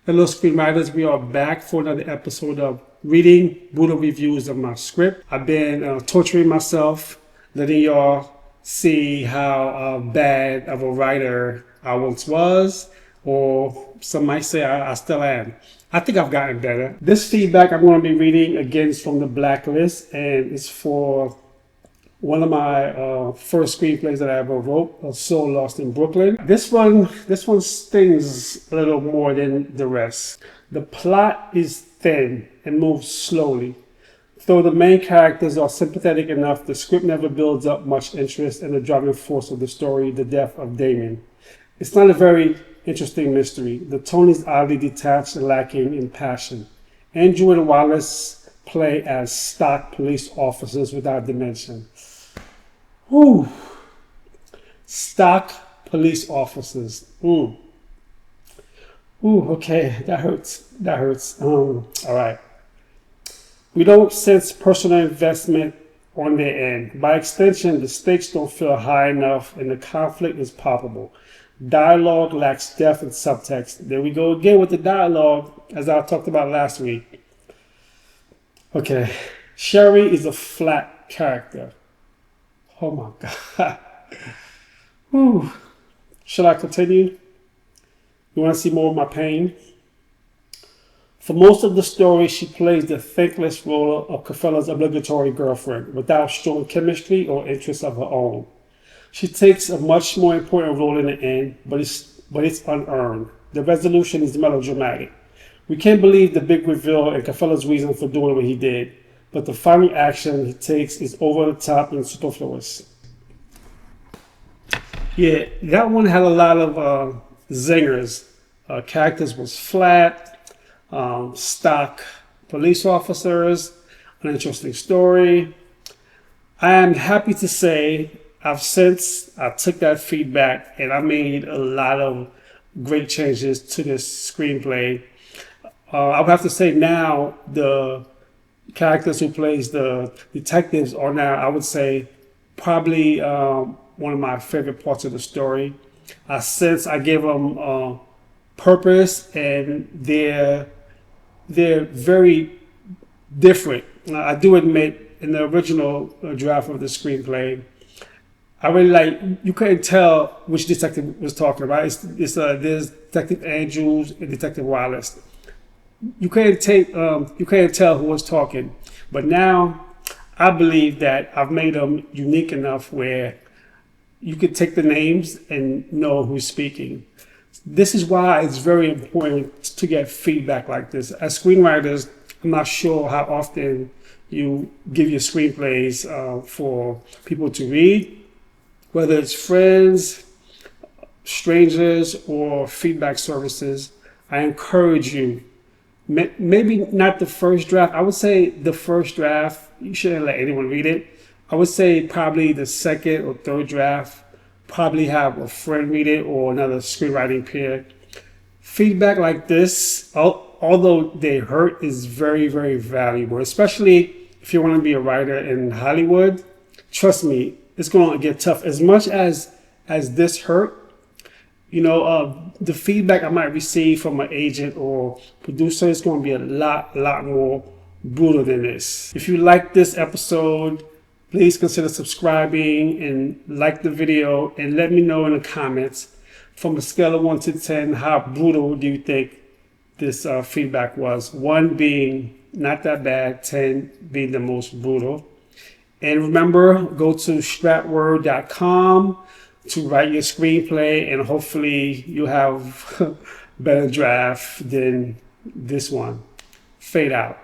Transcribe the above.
Hello, screenwriters. We are back for another episode of reading brutal reviews of my script. I've been torturing myself, letting y'all see how bad of a writer I once was, or some might say I still am. I think I've gotten better. This feedback I'm going to be reading again is from the Blacklist, and it's for one of my first screenplays that I ever wrote, A Soul Lost in Brooklyn. This one stings a little more than the rest. The plot is thin and moves slowly. Though the main characters are sympathetic enough, the script never builds up much interest in the driving force of the story, the death of Damien. It's not a very interesting mystery. The tone is oddly detached and lacking in passion. Andrew and Wallace play as stock police officers without dimension. Ooh. Stock police officers. Ooh, okay, that hurts. All right. We don't sense personal investment on their end. By extension, the stakes don't feel high enough and the conflict is palpable. Dialogue lacks depth and subtext. There we go again with the dialogue, as I talked about last week. Okay, Sherry is a flat character. Oh my God. Whew. Should I continue? You want to see more of my pain? For most of the story, she plays the thankless role of Cafella's obligatory girlfriend without strong chemistry or interests of her own. She takes a much more important role in the end, but it's unearned. The resolution is melodramatic. We can't believe the big reveal and Cafella's reason for doing what he did, but the final action he takes is over the top and superfluous. Yeah, that one had a lot of zingers. Characters was flat, stock police officers, an interesting story. I am happy to say I took that feedback and I made a lot of great changes to this screenplay. I would have to say now the characters who plays the detectives are now, I would say, probably one of my favorite parts of the story. I gave them purpose, and they're very different. I do admit, in the original draft of the screenplay, I really you couldn't tell which detective was talking about. There's Detective Andrews and Detective Wallace. You can't tell who was talking, but now I believe that I've made them unique enough where you could take the names and know who's speaking. This is why it's very important to get feedback like this. As screenwriters, I'm not sure how often you give your screenplays for people to read, whether it's friends, strangers, or feedback services. I encourage you. Maybe not the first draft. I would say the first draft, you shouldn't let anyone read it. I would say probably the second or third draft, probably have a friend read it or another screenwriting peer. Feedback like this, although they hurt, is very, very valuable, especially if you want to be a writer in Hollywood. Trust me, it's going to get tough. As much as this hurt, the feedback I might receive from an agent or producer is going to be a lot more brutal than this. If you like this episode, please consider subscribing and like the video and let me know in the comments from a scale of 1 to 10, how brutal do you think this feedback was? 1 being not that bad, 10 being the most brutal. And remember, go to Stratword.com to write your screenplay, and hopefully you have better draft than this one. Fade out.